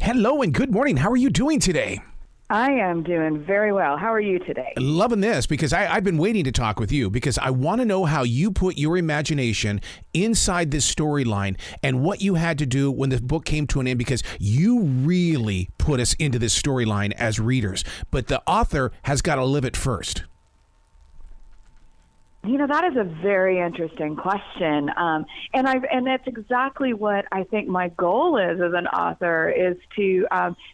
Hello and good morning. How are you doing today? I am doing very well. How are you today? Loving this because I've been waiting to talk with you because I want to know how you put your imagination inside this storyline and what you had to do when the book came to an end, because you really put us into this storyline as readers, but the author has got to live it first. You know, that is a very interesting question. And that's exactly what I think my goal is as an author, is to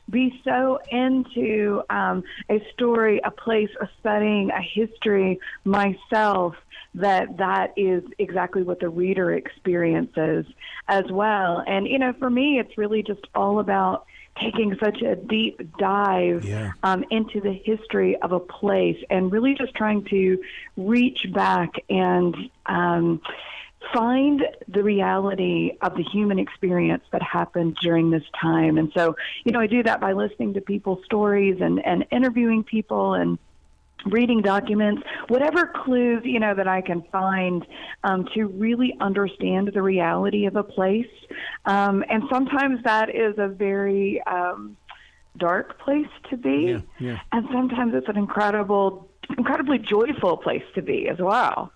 be so into a story, a place, a setting, a history myself, that is exactly what the reader experiences as well. And, you know, for me, it's really just all about taking such a deep dive into the history of a place and really just trying to reach back and find the reality of the human experience that happened during this time. And so, you know, I do that by listening to people's stories and interviewing people and reading documents, whatever clues, you know, that I can find to really understand the reality of a place. And sometimes that is a very dark place to be. And sometimes it's an incredibly joyful place to be as well.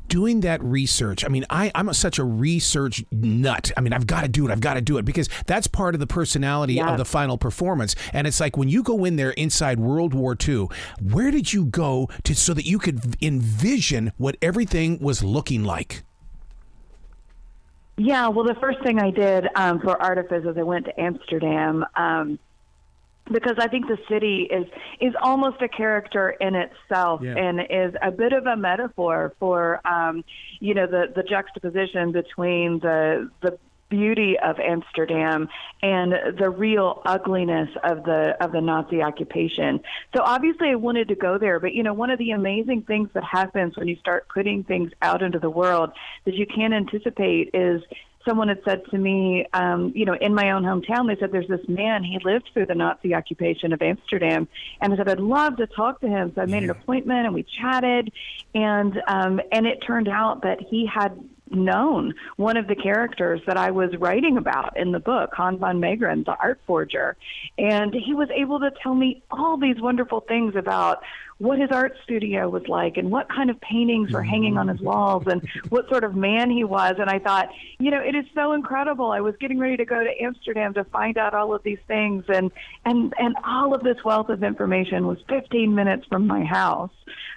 Doing that research, I mean, I'm such a research nut. I mean, I've got to do it because that's part of the personality of the final performance. And it's like when you go in there inside World War II, where did you go so that you could envision what everything was looking like? Yeah, well, the first thing I did for Artifice is I went to Amsterdam, because I think the city is almost a character in itself and is a bit of a metaphor for, you know, the juxtaposition between the beauty of Amsterdam and the real ugliness of the Nazi occupation. So obviously I wanted to go there, but, you know, one of the amazing things that happens when you start putting things out into the world that you can't anticipate is, someone had said to me, you know, in my own hometown, they said, there's this man, he lived through the Nazi occupation of Amsterdam. And I said, I'd love to talk to him. So I made an appointment and we chatted. And it turned out that he had known one of the characters that I was writing about in the book, Hans von Meegeren, the art forger. And he was able to tell me all these wonderful things about what his art studio was like and what kind of paintings were hanging on his walls and what sort of man he was. And I thought, you know, it is so incredible. I was getting ready to go to Amsterdam to find out all of these things, and all of this wealth of information was 15 minutes from my house.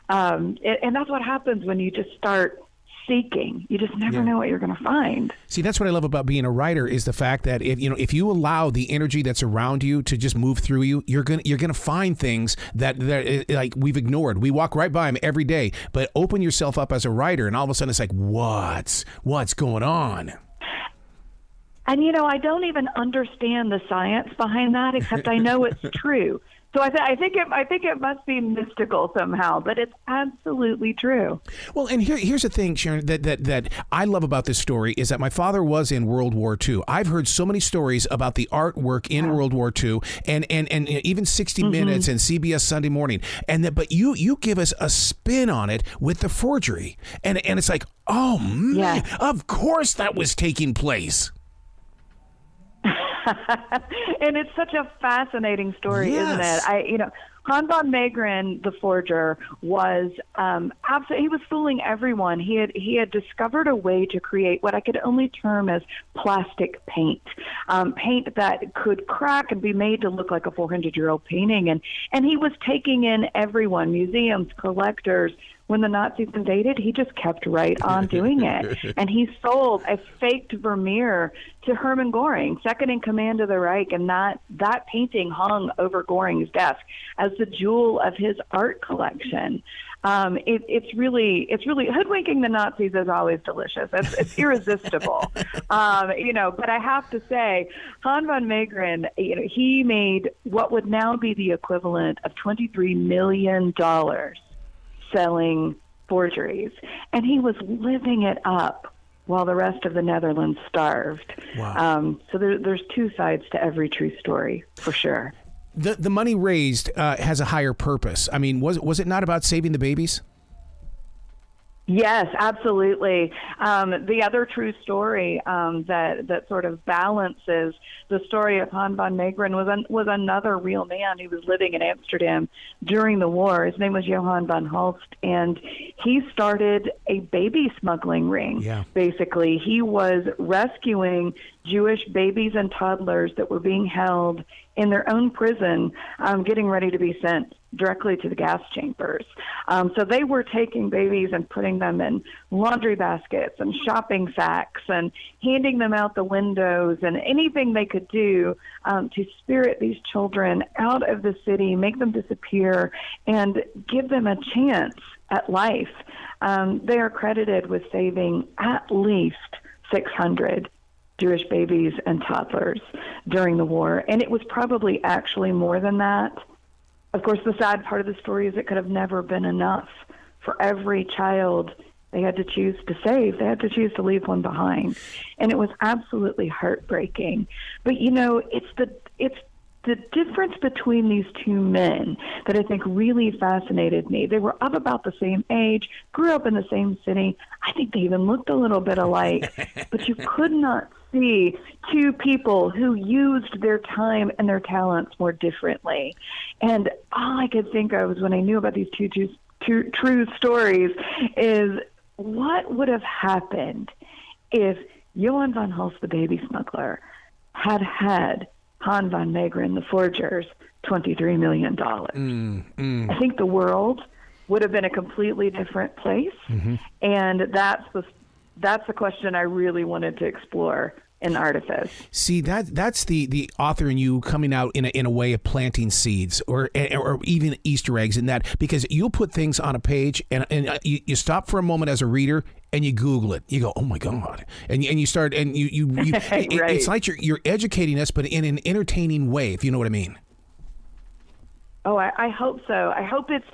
And that's what happens when you just start seeking. You just never know what you're going to find. See, that's what I love about being a writer, is the fact that if you allow the energy that's around you to just move through you, you're gonna find things that like we've ignored. We walk right by them every day, but open yourself up as a writer, and all of a sudden it's like, what's going on? And you know, I don't even understand the science behind that, except I know it's true. So I think it must be mystical somehow, but it's absolutely true. Well, and here's the thing, Sharon, that I love about this story is that my father was in World War II. I've heard so many stories about the artwork in World War II, and even 60 Minutes and CBS Sunday Morning, but you give us a spin on it with the forgery, and it's like, oh man, of course that was taking place. And it's such a fascinating story, isn't it? Hans von Meegeren, the forger, was he was fooling everyone. He had discovered a way to create what I could only term as plastic paint, paint that could crack and be made to look like a 400-year-old painting. And he was taking in everyone, museums, collectors. When the Nazis invaded, he just kept right on doing it. And he sold a faked Vermeer to Hermann Göring, second in command of the Reich, and that painting hung over Göring's desk as the jewel of his art collection. It's really hoodwinking the Nazis is always delicious. It's irresistible, But I have to say, Hans von Meegeren, he made what would now be the equivalent of $23 million selling forgeries, and he was living it up while the rest of the Netherlands starved. Wow. So there's two sides to every true story, for sure. The money raised has a higher purpose. I mean, was it not about saving the babies? Yes, absolutely. The other true story that sort of balances the story of Han van Meegeren was another real man who was living in Amsterdam during the war. His name was Johan van Hulst, and he started a baby smuggling ring. Yeah. Basically, he was rescuing Jewish babies and toddlers that were being held in their own prison, getting ready to be sent directly to the gas chambers. So they were taking babies and putting them in laundry baskets and shopping sacks and handing them out the windows and anything they could do to spirit these children out of the city, make them disappear, and give them a chance at life. They are credited with saving at least 600 Jewish babies and toddlers during the war. And it was probably actually more than that. Of course, the sad part of the story is it could have never been enough. For every child they had to choose to save, they had to choose to leave one behind. And it was absolutely heartbreaking. But, you know, it's the difference between these two men that I think really fascinated me. They were of about the same age, grew up in the same city. I think they even looked a little bit alike, but you could not see two people who used their time and their talents more differently. And all I could think of was when I knew about these two true stories is what would have happened if Johan van Hulst, the baby smuggler, had Han van Meegeren, the forgers, $23 million. I think the world would have been a completely different place. Mm-hmm. And that's the question I really wanted to explore in Artifice. See, that's the author in you coming out in a way of planting seeds or even Easter eggs in that, because you'll put things on a page and you stop for a moment as a reader and you Google it. You go, oh my God, and you start and you right. It's like you're educating us, but in an entertaining way, if you know what I mean. Oh, I hope so. I hope it's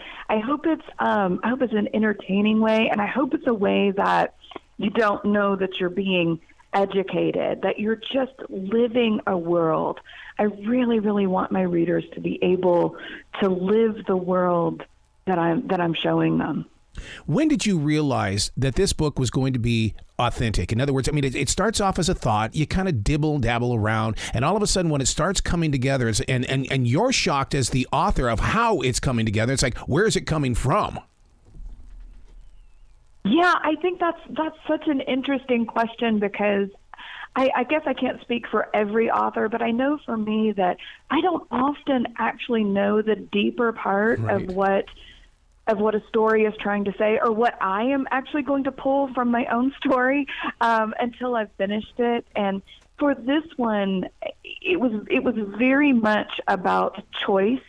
an entertaining way, and I hope it's a way that you don't know that you're being educated, that you're just living a world. I really, really want my readers to be able to live the world that I'm showing them. When did you realize that this book was going to be authentic? In other words, I mean, it starts off as a thought, you kind of dabble around, and all of a sudden when it starts coming together, and you're shocked as the author of how it's coming together. It's like, where is it coming from? Yeah, I think that's such an interesting question, because I guess I can't speak for every author, but I know for me that I don't often actually know the deeper part of what a story is trying to say, or what I am actually going to pull from my own story until I've finished it. And for this one, it was very much about choice.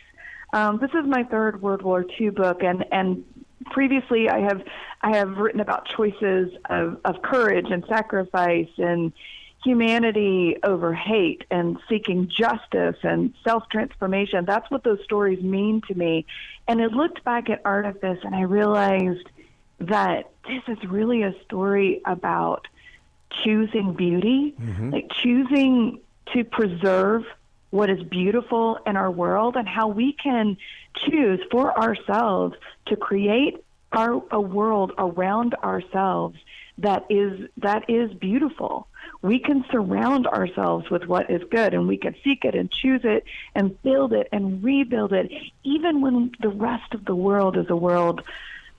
This is my third World War II book, and previously I have written about choices of courage and sacrifice and humanity over hate and seeking justice and self-transformation. That's what those stories mean to me. And I looked back at Artifice and I realized that this is really a story about choosing beauty, like choosing to preserve what is beautiful in our world, and how we can choose for ourselves to create a world around ourselves that is beautiful. We can surround ourselves with what is good, and we can seek it and choose it and build it and rebuild it, even when the rest of the world is a world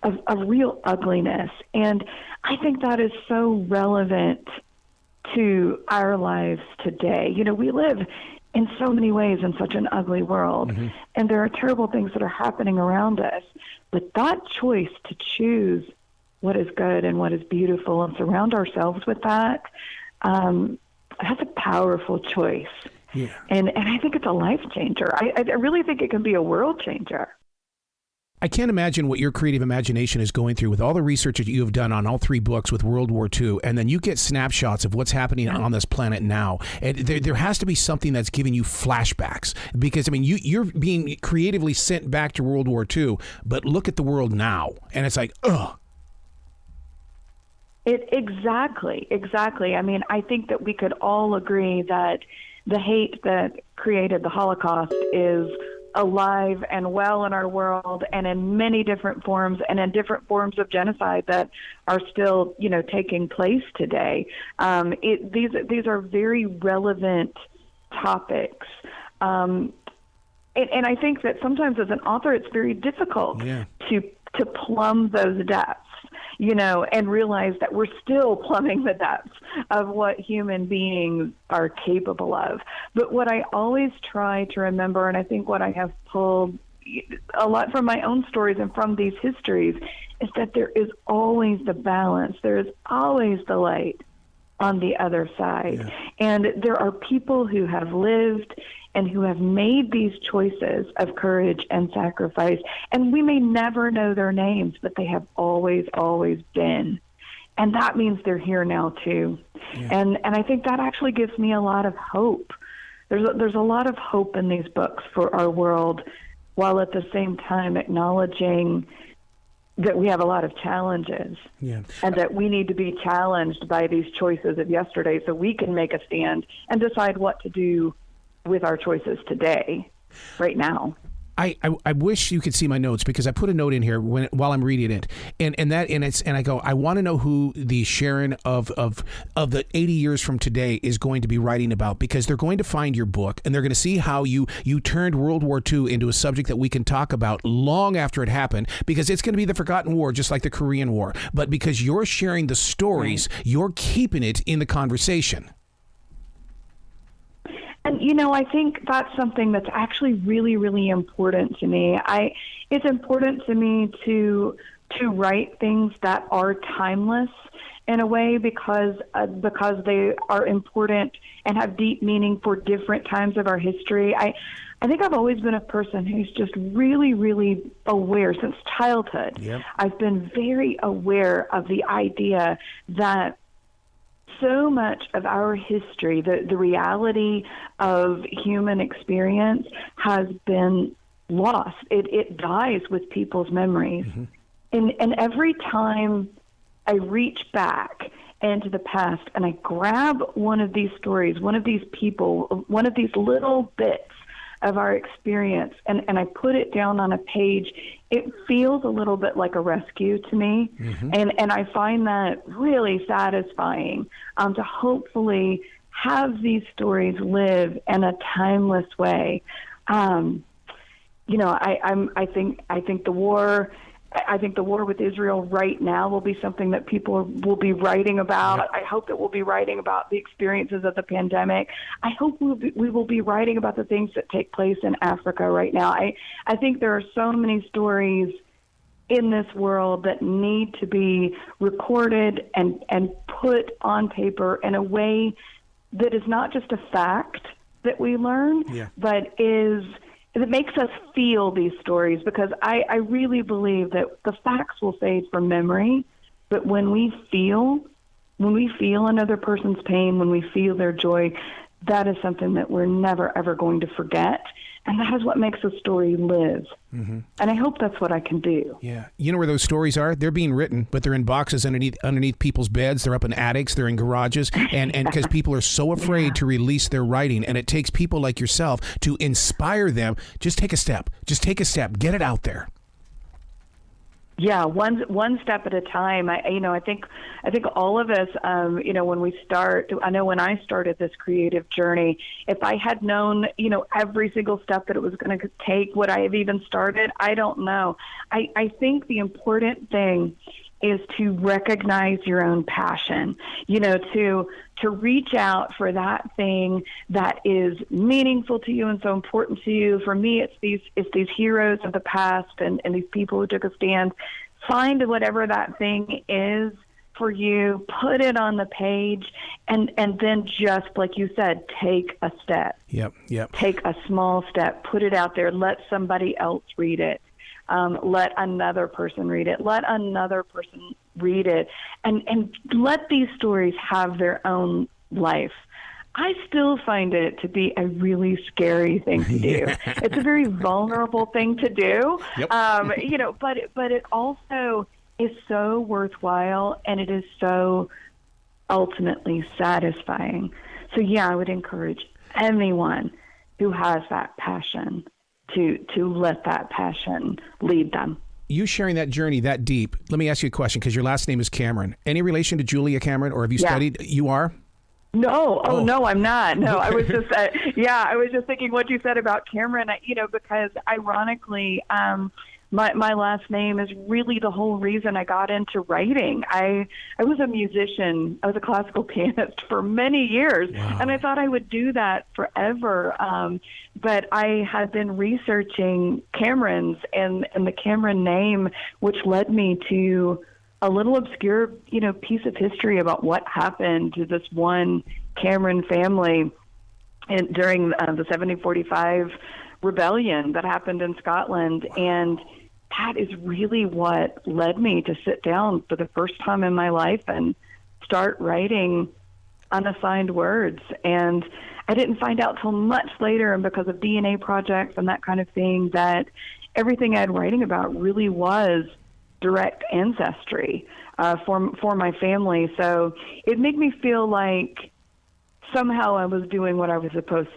of real ugliness. And I think that is so relevant to our lives today. You know, we live in so many ways in such an ugly world, and there are terrible things that are happening around us. But that choice to choose what is good and what is beautiful and surround ourselves with that, that's a powerful choice. Yeah. And I think it's a life changer. I really think it can be a world changer. I can't imagine what your creative imagination is going through with all the research that you have done on all three books with World War II, and then you get snapshots of what's happening on this planet now. And there has to be something that's giving you flashbacks, because, I mean, you're being creatively sent back to World War II, but look at the world now, and it's like, ugh. Exactly. I mean, I think that we could all agree that the hate that created the Holocaust is alive and well in our world, and in many different forms, and in different forms of genocide that are still, taking place today. These are very relevant topics. And I think that sometimes as an author, it's very difficult to plumb those depths, and realize that we're still plumbing the depths of what human beings are capable of. But what I always try to remember, and I think what I have pulled a lot from my own stories and from these histories, is that there is always the balance. There is always the light on the other side. Yeah. And there are people who have lived and who have made these choices of courage and sacrifice. And we may never know their names, but they have always, always been. And that means they're here now too. Yeah. And I think that actually gives me a lot of hope. There's a lot of hope in these books for our world, while at the same time acknowledging that we have a lot of challenges, and that we need to be challenged by these choices of yesterday so we can make a stand and decide what to do with our choices today, right now. I wish you could see my notes, because I put a note in here while I'm reading it, and I go, I want to know who the Sharon of the 80 years from today is going to be writing about, because they're going to find your book and they're going to see how you turned World War II into a subject that we can talk about long after it happened, because it's going to be the forgotten war, just like the Korean War. But because you're sharing the stories, you're keeping it in the conversation. And, I think that's something that's actually really, really important to me. It's important to me to write things that are timeless in a way, because they are important and have deep meaning for different times of our history. I think I've always been a person who's just really, really aware since childhood. Yep. I've been very aware of the idea that so much of our history, the reality of human experience, has been lost. It dies with people's memories. Mm-hmm. And every time I reach back into the past and I grab one of these stories, one of these people, one of these little bits of our experience, and I put it down on a page, it feels a little bit like a rescue to me. Mm-hmm. And I find that really satisfying, to hopefully have these stories live in a timeless way. I think the war with Israel right now will be something that people will be writing about. Yep. I hope that we'll be writing about the experiences of the pandemic. I hope we will be writing about the things that take place in Africa right now. I think there are so many stories in this world that need to be recorded and put on paper in a way that is not just a fact that we learn, but it makes us feel these stories, because I really believe that the facts will fade from memory, but when we feel another person's pain, when we feel their joy, that is something that we're never, ever going to forget. And that is what makes a story live. Mm-hmm. And I hope that's what I can do. Yeah. You know where those stories are? They're being written, but they're in boxes underneath people's beds. They're up in attics. They're in garages. And because people are so afraid to release their writing. And it takes people like yourself to inspire them. Just take a step. Get it out there. Yeah, one step at a time. I think all of us, when we start, I know when I started this creative journey, if I had known, every single step that it was going to take, would I have even started? I don't know. I think the important thing is to recognize your own passion, to reach out for that thing that is meaningful to you and so important to you. For me, it's these heroes of the past and these people who took a stand. Find whatever that thing is for you, put it on the page, and then just, like you said, take a step. Yep. Take a small step, put it out there, let somebody else read it. Let another person read it. Let another person read it. And let these stories have their own life. I still find it to be a really scary thing to do. It's a very vulnerable thing to do. Yep. But it also is so worthwhile, and it is so ultimately satisfying. So yeah, I would encourage anyone who has that passion to let that passion lead them. You sharing that journey that deep. Let me ask you a question, because your last name is Cameron. Any relation to Julia Cameron, or have you studied? You are? No, no, I'm not. No, I was just, I was just thinking what you said about Cameron, because ironically, my last name is really the whole reason I got into writing. I was a musician. I was a classical pianist for many years, and I thought I would do that forever. But I had been researching Camerons and the Cameron name, which led me to a little obscure, piece of history about what happened to this one Cameron family during the 1745 rebellion that happened in Scotland. And that is really what led me to sit down for the first time in my life and start writing unassigned words. And I didn't find out till much later, and because of DNA projects and that kind of thing, that everything I'd writing about really was direct ancestry for my family. So it made me feel like somehow I was doing what I was supposed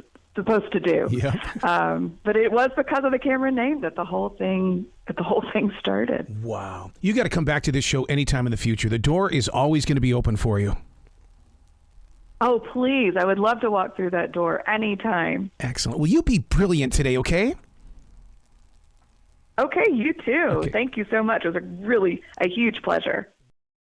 to do. Yeah. But it was because of the Cameron name that the whole thing started. Wow. You got to come back to this show anytime in the future. The door is always going to be open for you. Oh, please. I would love to walk through that door anytime. Excellent. Will you be brilliant today, okay? Okay, you too. Okay. Thank you so much. It was a huge pleasure.